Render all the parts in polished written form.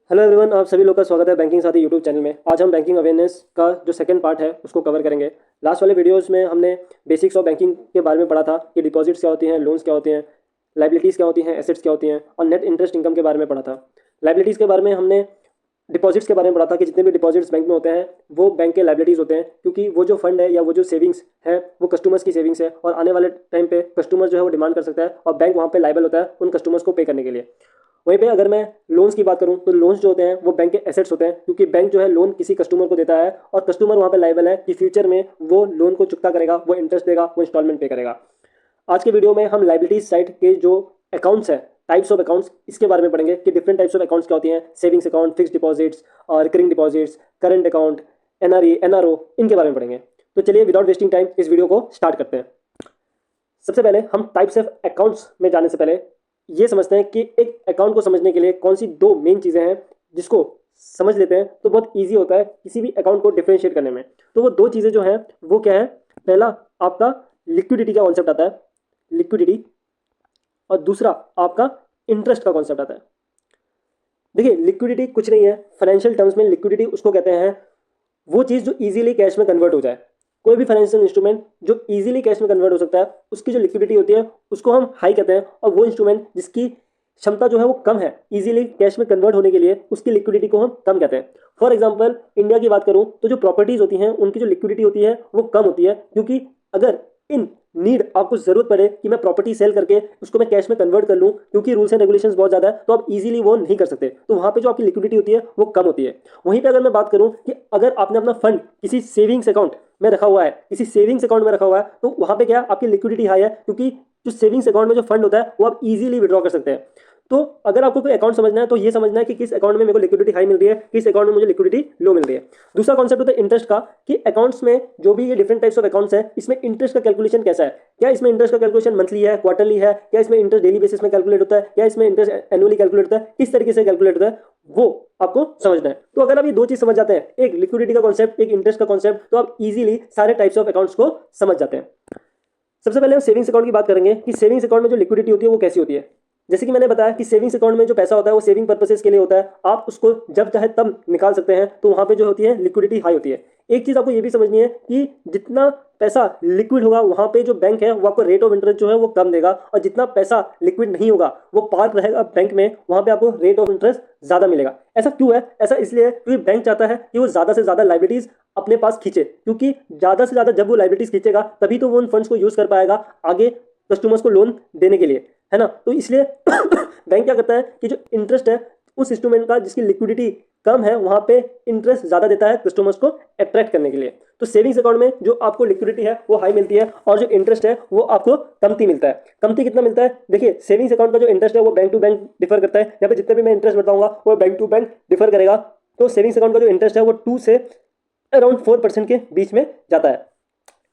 Hello everyone, आप सभी लोग का स्वागत है बैंकिंग साथी यूट्यूब चैनल में। आज हम बैंकिंग अवेयरनेस का जो सेकंड पार्ट है उसको कवर करेंगे। लास्ट वाले वीडियोस में हमने बेसिक्स ऑफ बैंकिंग के बारे में पढ़ा था कि डिपॉजिट्स क्या होती हैं, लोन्स क्या होते हैं, लाइबिलिटीज़ क्या होती हैं, एसेट्स क्या होती हैं और नेट इंटरेस्ट इनकम के बारे में पढ़ा था। लाइबिलिटीज़ के बारे में हमने डिपॉजिट्स के बारे में पढ़ा था कि जितने भी डिपॉजिट्स बैंक में होते हैं वो बैंक के लाइबिलिटीज़ होते हैं, क्योंकि वो जो फंड है या वो जो सेविंग्स है वो कस्टमर्स की सेविंग्स है और आने वाले टाइम पे कस्टमर जो है वो डिमांड कर सकता है और बैंक वहाँ पे लाइबल होता है उन कस्टमर्स को पे करने के लिए। वहीं पे अगर मैं लोन्स की बात करूं तो लोन्स जो होते हैं वो बैंक के एसेट्स होते हैं, क्योंकि बैंक जो है लोन किसी कस्टमर को देता है और कस्टमर वहाँ पे लायबल है कि फ्यूचर में वो लोन को चुकता करेगा, वो इंटरेस्ट देगा, वो इंस्टॉलमेंट पे करेगा। आज के वीडियो में हम लाइबिलिटीज साइड के जो अकाउंट्स है, टाइप्स ऑफ अकाउंट्स, इसके बारे में पढ़ेंगे कि डिफरेंट टाइप्स ऑफ अकाउंट्स क्या होती हैं। सेविंग्स अकाउंट, फिक्स डिपॉजिट्स और recurring deposits, current account, NRE, NRO, इनके बारे में पढ़ेंगे। तो चलिए विदाउट वेस्टिंग टाइम इस वीडियो को स्टार्ट करते हैं। सबसे पहले हम टाइप्स ऑफ अकाउंट्स में जाने से पहले ये समझते हैं कि एक अकाउंट को समझने के लिए कौन सी दो मेन चीज़ें हैं, जिसको समझ लेते हैं तो बहुत इजी होता है किसी भी अकाउंट को डिफरेंशिएट करने में। तो वो दो चीज़ें जो हैं वो क्या है, पहला आपका लिक्विडिटी का कॉन्सेप्ट आता है, लिक्विडिटी, और दूसरा आपका इंटरेस्ट का कॉन्सेप्ट आता है। देखिए लिक्विडिटी कुछ नहीं है, फाइनेंशियल टर्म्स में लिक्विडिटी उसको कहते हैं वो चीज़ जो इजीली कैश में कन्वर्ट हो जाए। कोई भी फाइनेंशियल इंस्ट्रूमेंट जो इजीली कैश में कन्वर्ट हो सकता है उसकी जो लिक्विडिटी होती है उसको हम हाई कहते हैं, और वो इंस्ट्रूमेंट जिसकी क्षमता जो है वो कम है इजीली कैश में कन्वर्ट होने के लिए, उसकी लिक्विडिटी को हम कम कहते हैं। फॉर एग्जांपल इंडिया की बात करूं तो जो प्रॉपर्टीज होती हैं उनकी जो लिक्विडिटी होती है वो कम होती है, क्योंकि अगर इन नीड आपको जरूरत पड़े कि मैं प्रॉपर्टी सेल करके उसको मैं कैश में कन्वर्ट कर लूं, क्योंकि रूल्स एंड रेगुलेशंस बहुत ज्यादा है, तो आप इजीली वो नहीं कर सकते, तो वहां पे जो आपकी लिक्विडिटी होती है वो कम होती है। वहीं पे अगर मैं बात करूं कि अगर आपने अपना फंड किसी सेविंग्स अकाउंट में रखा हुआ है, किसी सेविंग्स अकाउंट में रखा हुआ है, तो वहां पे क्या आपकी लिक्विडिटी हाई है, क्योंकि जो सेविंग्स अकाउंट में जो फंड होता है वो आप इजीली विड्रॉ कर सकते हैं। तो अगर आपको कोई अकाउंट समझना है तो ये समझना है कि किस अकाउंट में मेरे को लिक्विडिटी हाई मिल रही है, किस अकाउंट में मुझे लिक्विडिटी लो मिल रही है। दूसरा कॉन्सेप्ट होता है इंटरेस्ट का, कि अकाउंट्स में जो भी ये डिफरेंट टाइप्स ऑफ अकाउंट्स है इसमें इंटरेस्ट का कैलकुलेशन कैसा है। क्या इसमें इंटरेस्ट का कैलकुलेशन मंथली है, क्वार्टरली है, क्या इसमें इंटरेस्ट डेली बेसिस में कैलकुलेट होता है, क्या इसमें इंटरेस्ट एनुअली कैलकुलेट होता है, किस तरीके से कैलकुलेट होता है, वो आपको समझना है। तो अगर आप ये दो चीज समझ जाते हैं, एक लिक्विडिटी का कॉन्सेप्ट, एक इंटरेस्ट का कॉन्सेप्ट, तो आप इजीली सारे टाइप्स ऑफ अकाउंट्स को समझ जाते हैं। सबसे पहले हम सेविंग्स अकाउंट की बात करेंगे कि सेविंग्स अकाउंट में जो लिक्विडिटी होती है वो कैसी होती है। जैसे कि मैंने बताया कि सेविंग्स अकाउंट में जो पैसा होता है वो सेविंग पर्पसेस के लिए होता है, आप उसको जब चाहे तब निकाल सकते हैं, तो वहां पे जो होती है लिक्विडिटी हाई होती है। एक चीज आपको ये भी समझनी है कि जितना पैसा लिक्विड होगा वहां पे जो बैंक है वो आपको रेट ऑफ इंटरेस्ट जो है वो कम देगा, और जितना पैसा लिक्विड नहीं होगा वो पार्क रहेगा बैंक में, वहां पे आपको रेट ऑफ इंटरेस्ट ज्यादा मिलेगा। ऐसा क्यों है? ऐसा इसलिए है क्योंकि बैंक चाहता है कि वो ज्यादा से ज्यादा लाइबिलिटीज अपने पास खींचे, क्योंकि ज्यादा से ज्यादा जब वो लाइबिलिटीज खींचेगा तभी तो वो उन फंड्स को यूज कर पाएगा आगे कस्टमर्स को लोन देने के लिए, है ना। तो इसलिए बैंक क्या करता है कि जो इंटरेस्ट है उस इंस्ट्रूमेंट का जिसकी लिक्विडिटी कम है वहां पे इंटरेस्ट ज्यादा देता है कस्टमर्स को अट्रैक्ट करने के लिए। तो सेविंग्स अकाउंट में जो आपको लिक्विडिटी है वो हाई मिलती है और जो इंटरेस्ट है वो आपको कमती मिलता है। कमती कितना मिलता है? देखिए सेविंग्स अकाउंट का जो इंटरेस्ट है वो बैंक टू बैंक डिफर करता है। यहाँ पे जितने भी मैं इंटरेस्ट बताऊंगा वो बैंक टू बैंक डिफर करेगा। तो सेविंग्स अकाउंट का जो इंटरेस्ट है वो 2 से अराउंड 4% के बीच में जाता है।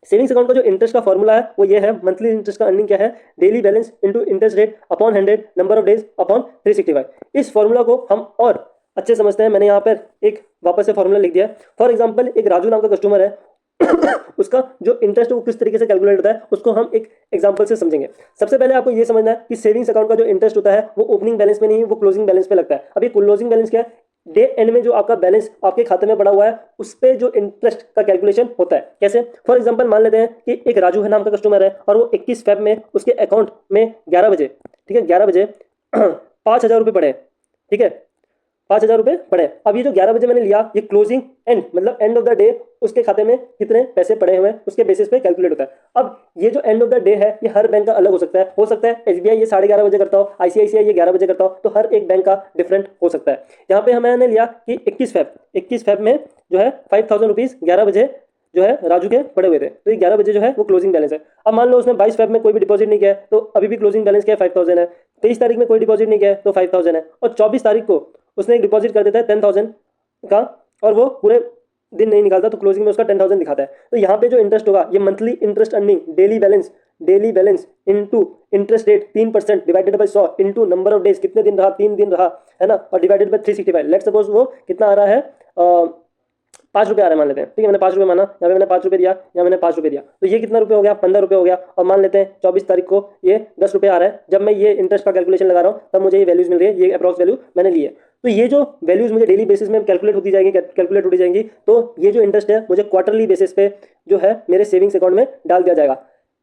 सेविंग्स अकाउंट का जो इंटरेस्ट का फॉर्मूला है वो ये है, मंथली इंटरेस्ट का अर्निंग क्या है, daily balance into interest rate upon 100 number of days upon 365। इस फॉर्मूला को हम और अच्छे समझते हैं। मैंने यहाँ पर एक वापस से फॉर्मूला लिख दिया। फॉर एग्जांपल एक राजू नाम का कस्टमर है उसका जो इंटरेस्ट वो किस तरीके से कैलकुलेट होता है उसको हम एक एग्जांपल से समझेंगे। सबसे पहले आपको ये समझना है कि सेविंग्स अकाउंट का जो इंटरेस्ट होता है वो ओपनिंग बैलेंस में नहीं, वो क्लोजिंग बैलेंस पे लगता है। अब ये क्लोजिंग बैलेंस क्या है? डे एंड में जो आपका बैलेंस आपके खाते में पड़ा हुआ है उस पे जो इंटरेस्ट का कैलकुलेशन होता है। कैसे? फॉर एग्जांपल मान लेते हैं कि एक राजू है नाम का कस्टमर है और वो 21 फेब में उसके अकाउंट में 11 बजे, ठीक है, 11 बजे 5,000 रुपये पड़े, ठीक है, 5,000 रुपये पड़े। अब ये जो 11 बजे मैंने लिया ये क्लोजिंग एंड मतलब एंड ऑफ द डे उसके खाते में कितने पैसे पड़े हुए हैं उसके बेसिस पे कैलकुलेट होता है। अब ये जो एंड ऑफ द डे है ये हर बैंक का अलग हो सकता है एसबीआई ये 11:30 बजे करता हो, आईसीआईसीआई ये 11 बजे करता हो, तो हर एक बैंक का डिफरेंट हो सकता है। यहाँ पे हमने लिया कि 21 फेब में जो है 5,000 रुपीज 11 बजे जो है राजू के पड़े हुए थे, तो ये 11 बजे जो है वो क्लोजिंग बैलेंस है। अब मान लो उसने 22 फेब में कोई भी डिपॉजिट नहीं किया है तो अभी भी क्लोजिंग बैलेंस क्या है, 5,000 है। 23 तारीख में कोई डिपॉजिट नहीं किया है तो 5,000 है, और 24 तारीख को उसने एक डिपॉजिट कर देता है 10,000 का और वो पूरे दिन नहीं निकालता तो क्लोजिंग में उसका 10,000 दिखाता है। तो यहाँ पे जो इंटरेस्ट होगा ये monthly interest earning daily balance into interest rate 3% divided by 100 into number of days, कितने दिन रहा, 3 दिन रहा, है ना, और डिवाइडेड बाय 365। लेट्स सपोज वो कितना आ रहा है, 5 रुपये आ रहे हैं मान लेते हैं, ठीक है, मैंने 5 रुपये माना, यहाँ पे मैंने 5 रुपये दिया, यहाँ मैंने 5 रुपये दिया, तो ये कितना रुपये हो गया, 15 रुपये हो गया। और मान लेते हैं 24 तारीख को ये 10 रुपये आ रहा है। जब मैं ये इंटरेस्ट का कैलकुलेशन लगा रहा हूँ तब मुझे ये वैल्यूज मिल रही है, ये अप्रॉक्स वैल्यू मैंने ली है। तो ये जो वैल्यूज मुझे डेली बेसिस में कैलकुलेट होती जाएंगी, तो ये जो इंटरेस्ट है मुझे क्वार्टरली बेसिस पे जो है मेरे सेविंग्स अकाउंट में डाल दिया जाएगा।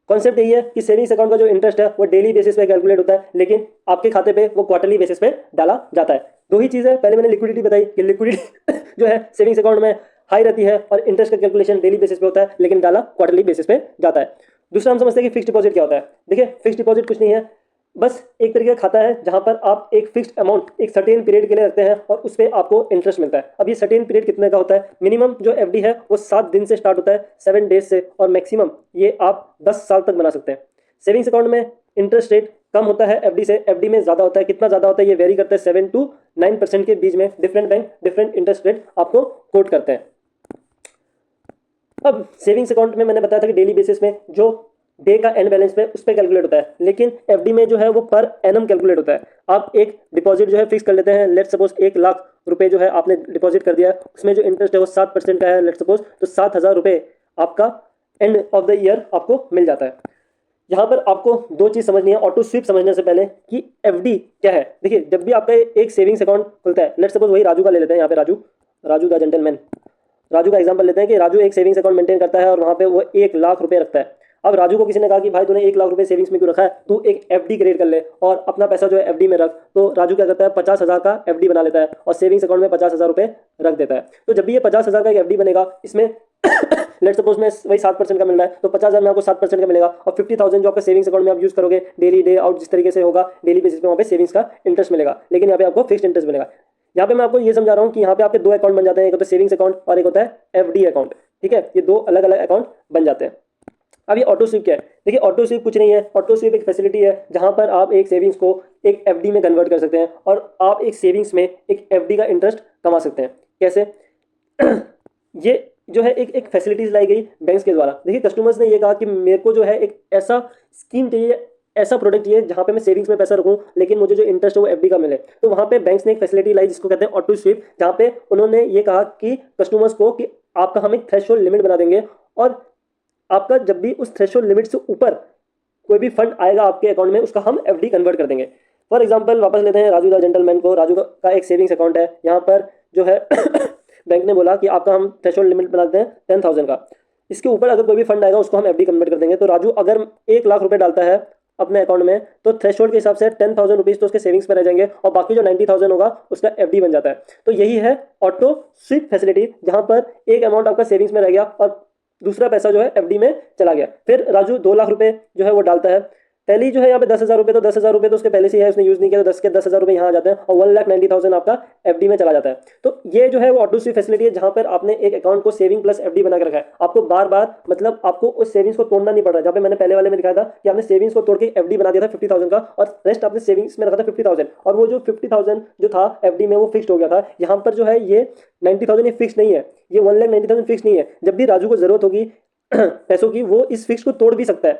कॉन्सेप्ट यही है कि सेविंग्स अकाउंट का जो इंटरेस्ट है वो डेली बेसिस पे कैलकुलेट होता है, लेकिन आपके खाते पे वो क्वार्टरली बेसिस पे डाला जाता है। दो ही चीज़ है, पहले मैंने लिक्विडिटी बताई कि लिक्विडिटी जो है सेविंग्स अकाउंट में हाई रहती है और इंटरेस्ट का कैलकुलेशन डेली बेसिस पे होता है, लेकिन डाला क्वार्टरली बेसिस पे जाता है। दूसरा हम समझते हैं कि फिक्स डिपॉजिट क्या होता है। देखिए फिक्स डिपॉजिट कुछ नहीं है, बस एक तरीके का खाता है जहां पर आप एक फिक्स्ड अमाउंट एक सर्टेन पीरियड के लिए रखते हैं और उस पर आपको इंटरेस्ट मिलता है। अब ये सर्टेन पीरियड कितने का होता है? मिनिमम जो एफडी है वो 7 दिन से स्टार्ट होता है, 7 डेज से, और मैक्सिमम ये आप 10 साल तक बना सकते हैं। सेविंग्स अकाउंट में इंटरेस्ट रेट कम होता है एफडी से, एफडी में ज़्यादा होता है। कितना ज़्यादा होता है ये वेरी करता है, 7 to 9% के बीच में। Different bank different interest rate आपको कोट करते हैं। अब सेविंग्स अकाउंट में मैंने बताया था कि डेली बेसिस में जो डे का एंड बैलेंस पे उस पर कैलकुलेट होता है, लेकिन एफडी में जो है वो पर एनम कैलकुलेट होता है। आप एक डिपॉजिट जो है फिक्स कर लेते हैं, लेट सपोज 1 लाख रुपए जो है आपने डिपॉजिट कर दिया है, उसमें जो इंटरेस्ट है वो 7% का है लेट सपोज, तो 7,000 रुपए आपका एंड ऑफ द ईयर आपको मिल जाता है। यहाँ पर आपको दो चीज समझनी है ऑटो स्वीप समझने से पहले कि एफडी क्या है। देखिए जब भी आपका एक सेविंग्स अकाउंट खुलता है, लेट सपोज वही राजू का ले लेते हैं, यहाँ पे राजू द जेंटलमैन, राजू का एग्जांपल लेते हैं कि राजू एक सेविंग्स अकाउंट मेंटेन करता है और वहाँ पे वो 1 लाख रुपए रखता है। अब राजू को किसी ने कहा कि भाई तूने 1 लाख रुपए सेविंग्स में क्यों रखा है, तू एक एफडी क्रिएट कर ले और अपना पैसा जो है एफडी में रख। तो राजू क्या करता है, 50,000 का एफडी बना लेता है और सेविंग्स अकाउंट में 50,000 रुपए रख देता है। तो जब भी ये 50,000 का एक एफडी बनेगा, इसमें लेट सपोज में वही 7% का मिल रहा है, तो 50,000 में आपको 7% का मिलेगा और 50,000 जो आपका सेविंग्स अकाउंट में आप यूज करोगे डेली डे आउट जिस तरीके से होगा, डेली बेसिस पे वहाँ पे सेविंग्स का इंटरेस्ट मिलेगा, लेकिन यहाँ पे आपको फिक्स्ड इंटरेस्ट मिलेगा। यहाँ पे मैं आपको ये समझा रहा हूँ कि यहाँ पे आपके 2 अकाउंट बन जाते हैं, एक होता है सेविंग्स अकाउंट और एक होता है एफडी अकाउंट। ठीक है, ये 2 अलग अलग अकाउंट बन जाते हैं। अब ये ऑटो स्वीप क्या है? देखिए ऑटो स्वीप कुछ नहीं है, ऑटो स्वीप एक फैसिलिटी है जहां पर आप एक सेविंग्स को एक एफडी में कन्वर्ट कर सकते हैं और आप एक सेविंग्स में एक एफडी का इंटरेस्ट कमा सकते हैं। कैसे? ये जो है एक फैसिलिटीज लाई गई बैंक्स के द्वारा। देखिए कस्टमर्स ने ये कहा कि मेरे को जो है एक ऐसा स्कीम चाहिए, ऐसा प्रोडक्ट चाहिए जहां पे मैं सेविंग्स में पैसा रखूं लेकिन मुझे जो इंटरेस्ट है वो एफडी का मिले। तो वहां पे बैंक्स ने एक फैसिलिटी लाई जिसको कहते हैं ऑटो स्वीप, जहां पे उन्होंने ये कहा कि कस्टमर्स को कि आपका हम एक थ्रेशोल्ड लिमिट बना देंगे और आपका जब भी उस थ्रेशोल्ड लिमिट से ऊपर कोई भी फंड आएगा आपके अकाउंट में, उसका हम एफडी कन्वर्ट कर देंगे। फॉर एग्जांपल वापस लेते हैं राजू द जेंटलमैन को। राजू का एक सेविंग्स अकाउंट है, यहाँ पर जो है बैंक ने बोला कि आपका हम थ्रेशोल्ड लिमिट बना देते हैं 10,000 का, इसके ऊपर अगर कोई भी फंड आएगा उसको हम एफडी कन्वर्ट कर देंगे। तो राजू अगर 1 लाख रुपए डालता है अपने अकाउंट में, तो थ्रेशोल्ड के हिसाब से 10,000 रुपीज तो उसके सेविंग्स में रह जाएंगे और बाकी जो 90,000 होगा उसका एफडी बन जाता है। तो यही है ऑटो स्वीप फैसिलिटी, जहां पर एक अमाउंट आपका सेविंग्स में रह गया और दूसरा पैसा जो है एफडी में चला गया। फिर राजू 2 लाख रुपए जो है वो डालता है, पहली जो है यहाँ पे 10,000 रुपए, तो 10,000 रुपए तो उसके पहले से है, उसने यूज नहीं किया, तो 10,000 रुपए यहाँ आ जाते हैं और 1,90,000 आपका एफडी में चला जाता है। तो ये जो है वो ऑटो स्वीप फैसिलिटी है जहां पर आपने एक अकाउंट को सेविंग प्लस एफडी बना के रखा है। आपको बार बार मतलब आपको उस सेविंग्स को तोड़ना नहीं पड़ रहा है। जहाँ पे मैंने पहले वाले में दिखाया था कि आपने सेविंग्स को तोड़ के एफडी बना दिया था 50,000 का और रेस्ट आपने सेविंग्स में रखा था 50,000, और वो जो 50,000 जो था एफडी में वो फिक्स्ड हो गया था। यहाँ पर जो है ये 90,000 ये फिक्स नहीं है, ये 1,90,000 फिक्स नहीं है। जब भी राजू को जरूरत होगी पैसों की, वो इस फिक्स को तोड़ भी सकता है।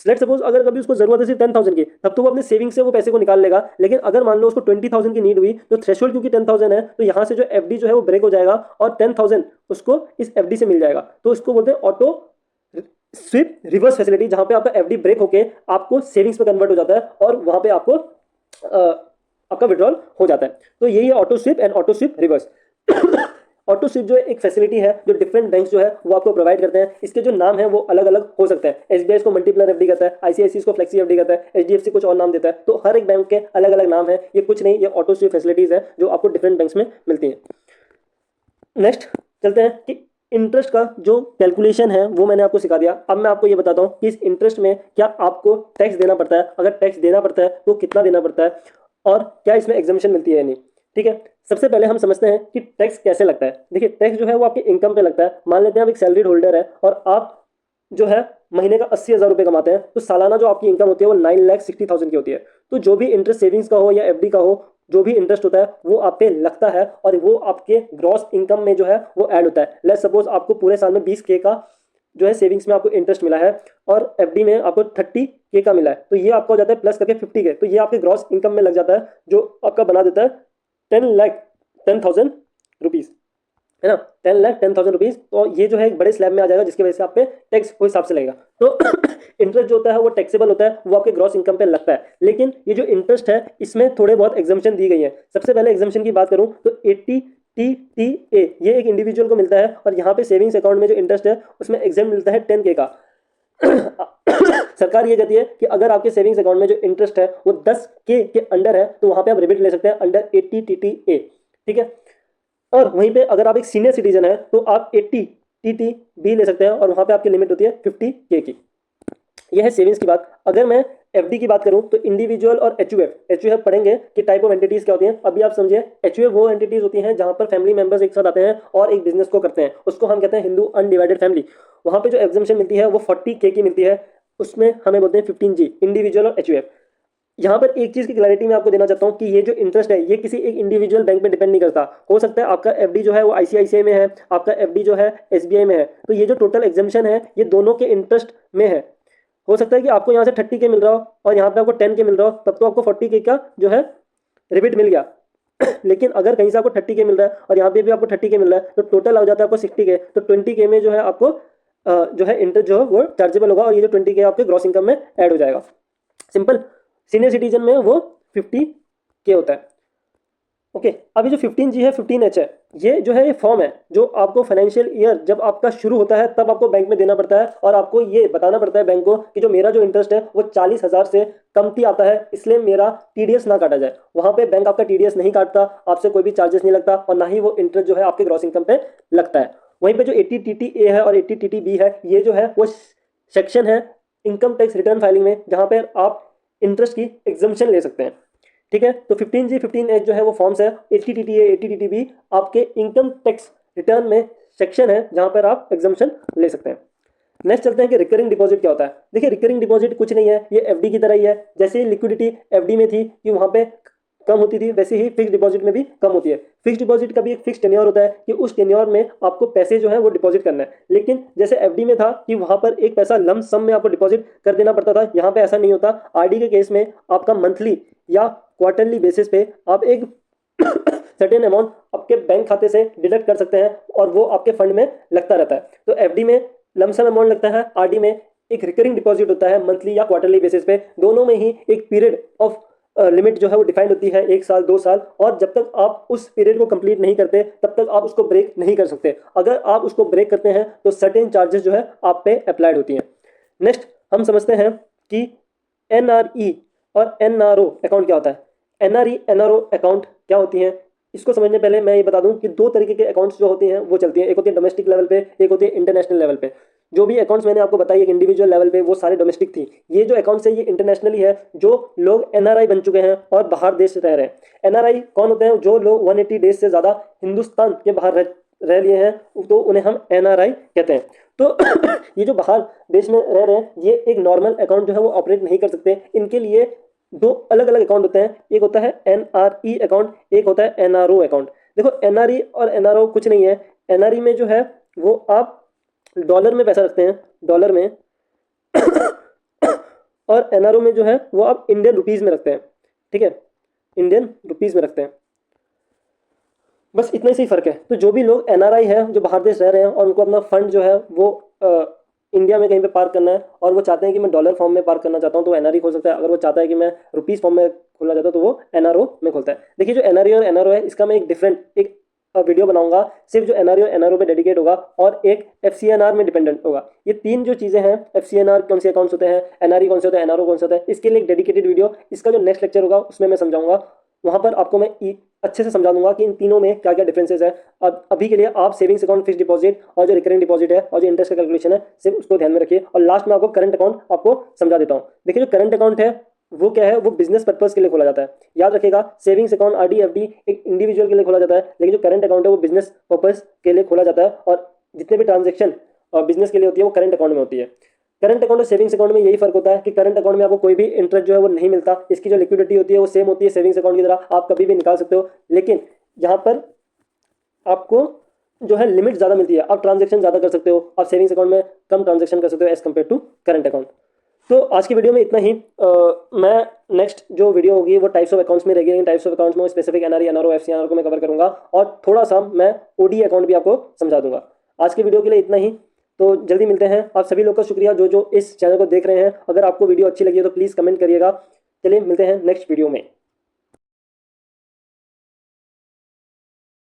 लेट सपोज अगर कभी उसको जरूरत है सिर्फ 10,000 की, तब तो वो अपने सेविंग से वो पैसे को निकाल लेगा। लेकिन अगर मान लो उसको 20,000 की नीड हुई, तो थ्रेशोल्ड क्योंकि 10,000 है, तो यहाँ से जो एफडी जो है वो ब्रेक हो जाएगा और 10,000 उसको इस एफडी से मिल जाएगा। तो इसको बोलते हैं ऑटो स्वीप रिवर्स फैसिलिटी, जहां पे आपका एफडी ब्रेक होके आपको सेविंग्स में कन्वर्ट हो जाता है और वहां पे आपको आपका विड्रॉल हो जाता है। तो यही है auto SVEEP and auto sweep reverse. Auto SVEEP जो है एक फैसिलिटी है जो डिफरेंट बैंक्स जो है वो आपको प्रोवाइड करते हैं। इसके जो नाम है वो अलग अलग हो सकते हैं। एसबीआई को मल्टीप्लर एफडी कहता है, आईसीआईसी को फ्लेक्सी एफडी कहता है, एचडीएफसी कुछ और नाम देता है। तो हर एक बैंक के अलग अलग नाम है, ये कुछ नहीं, ये ऑटो स्वीप फैसिलिटीज है जो आपको डिफरेंट बैंक्स में मिलती है। नेक्स्ट चलते हैं कि इंटरेस्ट का जो कैलकुलेशन है वो मैंने आपको सिखा दिया। अब मैं आपको ये बताता हूँ कि इस इंटरेस्ट में क्या आपको टैक्स देना पड़ता है, अगर टैक्स देना पड़ता है तो कितना देना पड़ता है और क्या इसमें एग्जम्पशन मिलती है या नहीं। ठीक है, सबसे पहले हम समझते हैं कि टैक्स कैसे लगता है। देखिए टैक्स जो है वो आपकी इनकम पे लगता है। मान लेते हैं आप एक सैलरीड होल्डर है और आप जो है महीने का 80,000 रुपये कमाते हैं, तो सालाना जो आपकी इनकम होती है वो 9,60,000 की होती है। तो जो भी इंटरेस्ट सेविंग्स का हो या एफडी का हो, जो भी इंटरेस्ट होता है वो आप पे लगता है और वो आपके ग्रॉस इनकम में जो है वो ऐड होता है। लेट्स सपोज आपको पूरे साल में 20K का जो है सेविंग्स में आपको इंटरेस्ट मिला है और एफडी में आपको 30K का मिला है, तो ये आपका हो जाता है प्लस करके 50K। तो ये आपके ग्रॉस इनकम में लग जाता है जो आपका बना देता है 10,10,000 रुपीज़। है ना, 10,10,000 रुपीज़। तो ये जो है एक बड़े स्लैब में आ जाएगा, जिसकी वजह से आप पे टैक्स उस हिसाब से लगेगा। तो इंटरेस्ट जो होता है वो टैक्सेबल होता है, वो आपके ग्रॉस इनकम पे लगता है। लेकिन ये जो इंटरेस्ट है इसमें थोड़े बहुत एग्जम्पशन दी गई है। सबसे पहले एग्जम्पशन की बात करूं तो 80TTA ये एक इंडिविजुअल को मिलता है, और यहाँ पे सेविंग्स अकाउंट में जो इंटरेस्ट है उसमें एग्जाम मिलता है 10K का। सरकार ये कहती है कि अगर आपके सेविंग्स अकाउंट में जो इंटरेस्ट है वो 10K के अंडर है तो वहां पे आप रिबिट ले सकते हैं अंडर 80TTA। ठीक है, और वहीं पे अगर आप एक सीनियर सिटीजन है तो आप 80TTB ले सकते हैं, और वहां पे आपकी लिमिट होती है 50K की। यह है सेविंग्स की बात। अगर मैं एफडी की बात करूं तो इंडिविजुअल और एचयूएफ पढ़ेंगे कि टाइप ऑफ एंटिटीज क्या होती हैं। अभी आप समझिए, एचयूएफ वो एंटिटीज होती हैं जहां पर फैमिली मेंबर्स एक साथ आते हैं और एक बिजनेस को करते हैं, उसको हम कहते हैं हिंदू अनडिवाइडेड फैमिली। वहां पे जो एग्जाम्पशन मिलती है वो 40K की मिलती है, उसमें हमें बोलते हैं 15G इंडिविजुअल और एचयूएफ। यहाँ पर एक चीज की क्लैरिटी मैं आपको देना चाहता हूँ कि ये जो इंटरेस्ट है ये किसी एक इंडिविजुअल बैंक पे डिपेंड नहीं करता। हो सकता है आपका एफडी जो है वो आईसीआईसीआई में है, आपका एफडी जो है एसबीआई में है, तो ये जो टोटल एग्जाम्पशन है ये दोनों के इंटरेस्ट में है। हो सकता है कि आपको यहाँ से 30K मिल रहा हो और यहाँ पे आपको 10K मिल रहा हो, तब तो आपको 40K का जो है रिबिट मिल गया। लेकिन अगर कहीं से आपको 30K मिल रहा है और यहाँ पे भी आपको 30K मिल रहा है तो टोटल आ जाता है आपको 60K। तो 20K में जो है आपको जो है इंटरेस्ट जो है वो चार्जेबल होगा, और ये जो 20K आपके ग्रॉस इनकम में ऐड हो जाएगा। सिंपल। सीनियर सिटीजन में वो 50K होता है। ओके, अभी जो 15G है 15H है, ये जो है ये फॉर्म है जो आपको फाइनेंशियल ईयर जब आपका शुरू होता है तब आपको बैंक में देना पड़ता है, और आपको ये बताना पड़ता है बैंक को कि जो मेरा जो इंटरेस्ट है वो 40,000 से कमती आता है, इसलिए मेरा टीडीएस ना काटा जाए। वहां पे बैंक आपका टीडीएस नहीं काटता, आपसे कोई भी चार्जेस नहीं लगता, और ना ही वो इंटरेस्ट जो है आपके ग्रॉस इनकम पे लगता है। वहीं पे जो 80TTA है और 80TTB है, ये जो है वो सेक्शन है इनकम टैक्स रिटर्न फाइलिंग में, जहां पर आप इंटरेस्ट की एग्जम्पशन ले सकते हैं। ठीक है, तो 15G 15H जो है वो फॉर्म्स है, 80TTA 80TTB आपके इनकम टैक्स रिटर्न में सेक्शन है जहां पर आप एग्जम्पशन ले सकते हैं। नेक्स्ट चलते हैं कि रिकरिंग डिपॉजिट क्या होता है। देखिए, रिकरिंग डिपॉजिट कुछ नहीं है, ये एफडी की तरह ही है। जैसे लिक्विडिटी एफडी में थी कि वहां पे कम होती थी, वैसे ही फिक्स डिपॉजिट में भी कम होती है। फिक्स डिपॉजिट का भी एक फिक्स टेन्योर होता है कि उस टेन्योर में आपको पैसे जो है वो डिपॉजिट करना है। लेकिन जैसे एफडी में था कि वहां पर एक पैसा लम सम में आपको डिपॉजिट कर देना पड़ता था, यहाँ पे ऐसा नहीं होता। आरडी के केस में आपका मंथली या क्वार्टरली बेसिस पे आप एक सर्टेन अमाउंट आपके बैंक खाते से डिडक्ट कर सकते हैं, और वो आपके फंड में लगता रहता है। तो एफडी में लमसम अमाउंट लगता है, आरडी में एक रिकरिंग डिपॉजिट होता है मंथली या क्वार्टरली बेसिस पे। दोनों में ही एक पीरियड ऑफ लिमिट जो है वो डिफाइंड होती है, 1 साल 2 साल, और जब तक आप उस पीरियड को कंप्लीट नहीं करते तब तक आप उसको ब्रेक नहीं कर सकते। अगर आप उसको ब्रेक करते हैं तो सर्टेन चार्जेस जो है आप पे अप्लाइड होती हैं। नेक्स्ट हम समझते हैं कि एनआरई और एनआरओ अकाउंट क्या होता है। एनआरई एनआरओ अकाउंट क्या होती हैं, इसको समझने पहले मैं ये बता दूं कि दो तरीके के अकाउंट्स जो होते हैं वो चलती हैं। एक होती है डोमेस्टिक लेवल पे, एक होती है इंटरनेशनल लेवल पे। जो भी अकाउंट्स मैंने आपको बताई एक इंडिविजुअल लेवल पे वो सारे डोमेस्टिक थी। ये जो अकाउंट्स है ये इंटरनेशनली है, जो लोग एनआरआई बन चुके हैं और बाहर देश रह रहे हैं। एनआरआई कौन होते हैं? जो लोग 180 डेज से ज़्यादा हिंदुस्तान के बाहर रह लिए हैं, तो उन्हें हम एनआरआई कहते हैं। तो ये जो बाहर देश में रह रहे हैं ये एक नॉर्मल अकाउंट जो है वो ऑपरेट नहीं कर सकते। इनके लिए दो अलग अलग अकाउंट होते हैं, एक होता है एनआरई अकाउंट, एक होता है एनआरओ अकाउंट। देखो, एनआरई और एनआरओ कुछ नहीं है। एनआरई में जो है वो आप डॉलर में पैसा रखते हैं, डॉलर में, और एनआरओ में जो है वो आप इंडियन रुपीज में रखते हैं। ठीक है, इंडियन रुपीज में रखते हैं। बस इतना ही फर्क है। तो जो भी लोग एनआरआई है जो बाहर देश रह रहे हैं और उनको अपना फंड जो है वो इंडिया में कहीं पे पार्क करना है, और वो चाहते हैं कि मैं डॉलर फॉर्म में पार्क करना चाहता हूँ, तो एनआरई खोल सकता है। अगर वो चाहता है कि मैं रुपीस फॉर्म में खोलना चाहता हूँ तो वो एनआरओ में खोलता है। देखिए, जो एनआरई और एनआरओ है इसका मैं एक डिफरेंट एक वीडियो बनाऊंगा सिर्फ जो एनआरई और एनआरओ पे डेडिकेट होगा, और एक एफसीएनआर में डिपेंडेंट होगा। ये तीन जो चीजें हैं, एफसीएनआर कौन से अकाउंट्स होते हैं, एनआरई कौन से होते हैं, एनआरओ कौन से होता है, इसके लिए एक डेडिकेटेड वीडियो, इसका जो नेक्स्ट लेक्चर होगा उसमें मैं समझाऊंगा। वहां पर आपको मैं अच्छे से समझा दूंगा कि इन तीनों में क्या क्या डिफरेंसेस है। अब अभी के लिए आप सेविंग्स अकाउंट, फिक्स डिपॉजिट और जो रिकरिंग डिपॉजिट है और जो इंटरेस्ट का कैलकुलेशन है सिर्फ उसको ध्यान में रखिए। और लास्ट में आपको करंट अकाउंट आपको समझा देता हूँ। देखिए, जो करंट अकाउंट है वो क्या है, वो बिजनेस पर्पस के लिए खोला जाता है। याद रखिएगा, सेविंग्स अकाउंट आरडी एफडी एक इंडिविजुअल के लिए खोला जाता है, लेकिन जो करंट अकाउंट है वो बिजनेस पर्पस के लिए खोला जाता है, और जितने भी ट्रांजेक्शन बिजनेस के लिए होती है वो करंट अकाउंट में होती है। करंट अकाउंट और सेविंग्स अकाउंट में यही फर्क होता है कि करंट अकाउंट में आपको कोई भी इंटरेस्ट जो है वो नहीं मिलता, इसकी जो लिक्विडिटी होती है वो सेम होती है सेविंग्स अकाउंट की तरह, आप कभी भी निकाल सकते हो। लेकिन यहाँ पर आपको जो है लिमिट ज़्यादा मिलती है, आप ट्रांजेक्शन ज़्यादा कर सकते हो, आप सेविंग्स अकाउंट में कम ट्रांजेक्शन कर सकते हो as compare to current account. तो आज की वीडियो में इतना ही। मैं नेक्स्ट जो वीडियो होगी वो टाइप्स ऑफ अकाउंट्स में रहेगी, लेकिन टाइप्स ऑफ अकाउंट्स में स्पेसिफिक एनआरई, एनआरओ, एफसीआर को मैं कवर करूंगा और थोड़ा सा मैं ओडी अकाउंट भी आपको समझा दूंगा। आज की वीडियो के लिए इतना ही, तो जल्दी मिलते हैं। आप सभी लोग का शुक्रिया जो जो इस चैनल को देख रहे हैं। अगर आपको वीडियो अच्छी लगी है तो प्लीज़ कमेंट करिएगा। चलिए मिलते हैं नेक्स्ट वीडियो में।